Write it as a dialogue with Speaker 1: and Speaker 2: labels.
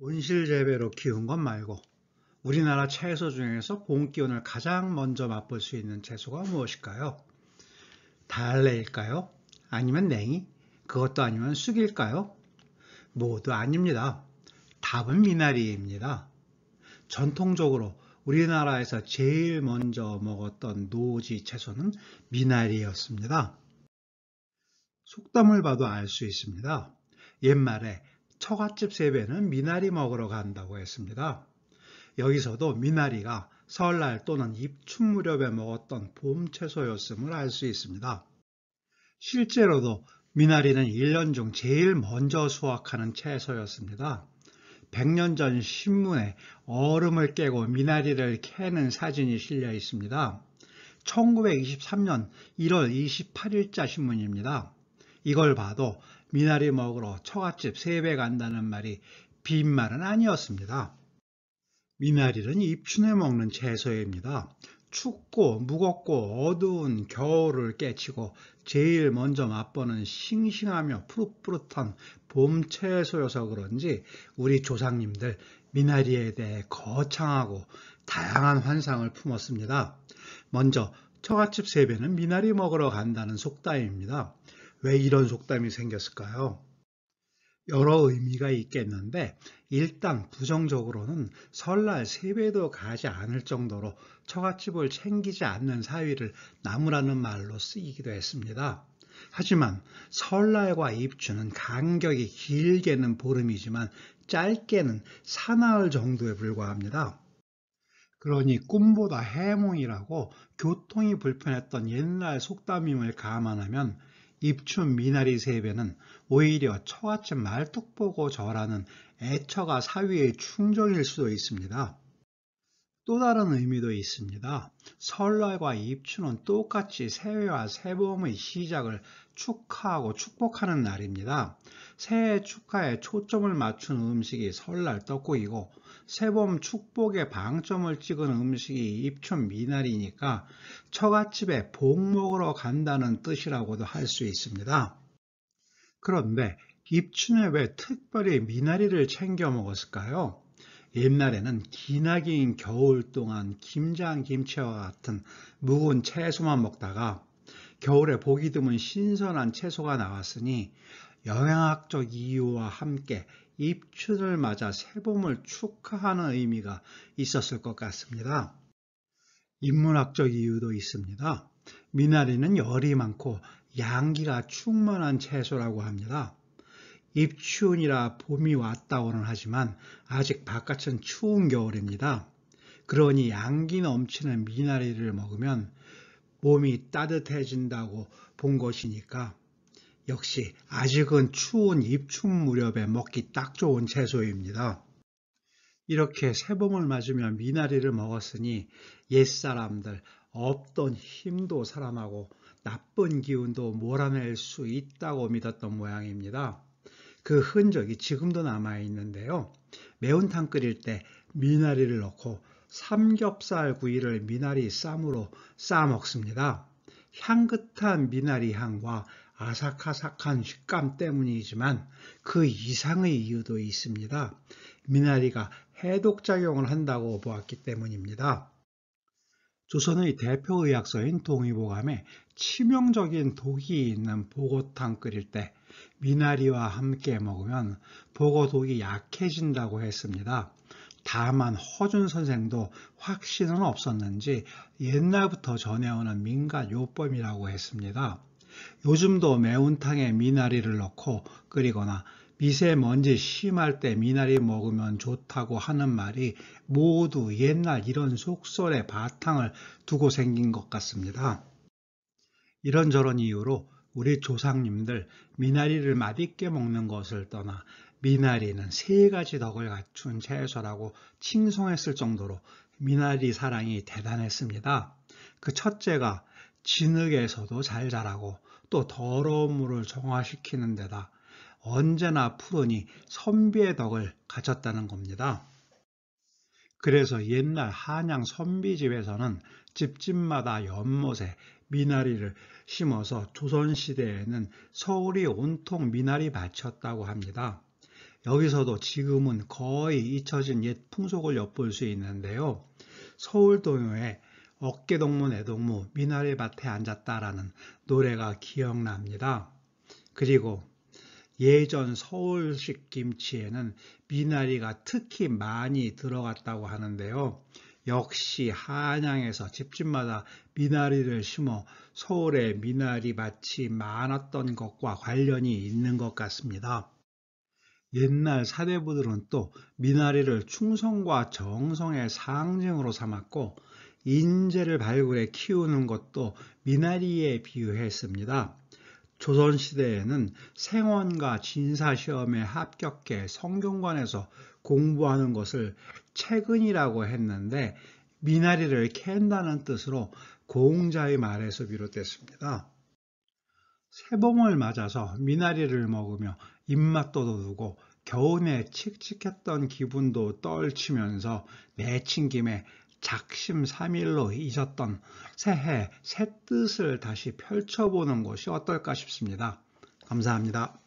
Speaker 1: 온실 재배로 키운 것 말고 우리나라 채소 중에서 봄 기운을 가장 먼저 맛볼 수 있는 채소가 무엇일까요? 달래일까요? 아니면 냉이? 그것도 아니면 쑥일까요? 모두 아닙니다. 답은 미나리입니다. 전통적으로 우리나라에서 제일 먼저 먹었던 노지 채소는 미나리였습니다. 속담을 봐도 알 수 있습니다. 옛말에 처갓집 세배는 미나리 먹으러 간다고 했습니다. 여기서도 미나리가 설날 또는 입춘 무렵에 먹었던 봄 채소였음을 알 수 있습니다. 실제로도 미나리는 1년 중 제일 먼저 수확하는 채소였습니다. 100년 전 신문에 얼음을 깨고 미나리를 캐는 사진이 실려 있습니다. 1923년 1월 28일자 신문입니다. 이걸 봐도 미나리 먹으러 처갓집 세배 간다는 말이 빈말은 아니었습니다. 미나리는 입춘에 먹는 채소입니다. 춥고 무겁고 어두운 겨울을 깨치고 제일 먼저 맛보는 싱싱하며 푸릇푸릇한 봄 채소여서 그런지 우리 조상님들 미나리에 대해 거창하고 다양한 환상을 품었습니다. 먼저 처갓집 세배는 미나리 먹으러 간다는 속담입니다. 왜 이런 속담이 생겼을까요? 여러 의미가 있겠는데 일단 부정적으로는 설날 세배도 가지 않을 정도로 처갓집을 챙기지 않는 사위를 나무라는 말로 쓰이기도 했습니다. 하지만 설날과 입춘은 간격이 길게는 보름이지만 짧게는 사나흘 정도에 불과합니다. 그러니 꿈보다 해몽이라고 교통이 불편했던 옛날 속담임을 감안하면 입춘 미나리 세배는 오히려 처갓집 말뚝 보고 절하는 애처가 사위의 충정일 수도 있습니다. 또 다른 의미도 있습니다. 설날과 입춘은 똑같이 새해와 새봄의 시작을 축하하고 축복하는 날입니다. 새해 축하에 초점을 맞춘 음식이 설날 떡국이고 새봄 축복에 방점을 찍은 음식이 입춘 미나리니까 처갓집에 복 먹으러 간다는 뜻이라고도 할 수 있습니다. 그런데 입춘에 왜 특별히 미나리를 챙겨 먹었을까요? 옛날에는 기나긴 겨울 동안 김장 김치와 같은 묵은 채소만 먹다가 겨울에 보기 드문 신선한 채소가 나왔으니 영양학적 이유와 함께 입춘을 맞아 새봄을 축하하는 의미가 있었을 것 같습니다. 인문학적 이유도 있습니다. 미나리는 열이 많고 양기가 충만한 채소라고 합니다. 입춘이라 봄이 왔다고는 하지만 아직 바깥은 추운 겨울입니다. 그러니 양기 넘치는 미나리를 먹으면 몸이 따뜻해진다고 본 것이니까 역시 아직은 추운 입춘 무렵에 먹기 딱 좋은 채소입니다. 이렇게 새봄을 맞으며 미나리를 먹었으니 옛사람들 없던 힘도 살아나고 나쁜 기운도 몰아낼 수 있다고 믿었던 모양입니다. 그 흔적이 지금도 남아있는데요. 매운탕 끓일 때 미나리를 넣고 삼겹살 구이를 미나리 쌈으로 싸 먹습니다. 향긋한 미나리 향과 아삭아삭한 식감 때문이지만 그 이상의 이유도 있습니다. 미나리가 해독작용을 한다고 보았기 때문입니다. 조선의 대표 의학서인 동의보감에 치명적인 독이 있는 보고탕 끓일 때 미나리와 함께 먹으면 보고독이 약해진다고 했습니다. 다만 허준 선생도 확신은 없었는지 옛날부터 전해오는 민간 요법이라고 했습니다. 요즘도 매운탕에 미나리를 넣고 끓이거나 미세먼지 심할 때 미나리 먹으면 좋다고 하는 말이 모두 옛날 이런 속설의 바탕을 두고 생긴 것 같습니다. 이런저런 이유로 우리 조상님들 미나리를 맛있게 먹는 것을 떠나 미나리는 3가지 덕을 갖춘 채소라고 칭송했을 정도로 미나리 사랑이 대단했습니다. 그 첫째가 진흙에서도 잘 자라고 또 더러운 물을 정화시키는 데다 언제나 푸르니 선비의 덕을 갖췄다는 겁니다. 그래서 옛날 한양 선비집에서는 집집마다 연못에 미나리를 심어서 조선시대에는 서울이 온통 미나리 밭이었다고 합니다. 여기서도 지금은 거의 잊혀진 옛 풍속을 엿볼 수 있는데요. 서울동요에 어깨동무 내동무 미나리 밭에 앉았다라는 노래가 기억납니다. 그리고 예전 서울식 김치에는 미나리가 특히 많이 들어갔다고 하는데요. 역시 한양에서 집집마다 미나리를 심어 서울에 미나리 밭이 많았던 것과 관련이 있는 것 같습니다. 옛날 사대부들은 또 미나리를 충성과 정성의 상징으로 삼았고 인재를 발굴해 키우는 것도 미나리에 비유했습니다. 조선시대에는 생원과 진사시험에 합격해 성균관에서 공부하는 것을 체근이라고 했는데 미나리를 캔다는 뜻으로 공자의 말에서 비롯됐습니다. 새봄을 맞아서 미나리를 먹으며 입맛도 돋우고 겨우내 칙칙했던 기분도 떨치면서 내친 김에 작심삼일로 잊었던 새해 새 뜻을 다시 펼쳐보는 것이 어떨까 싶습니다. 감사합니다.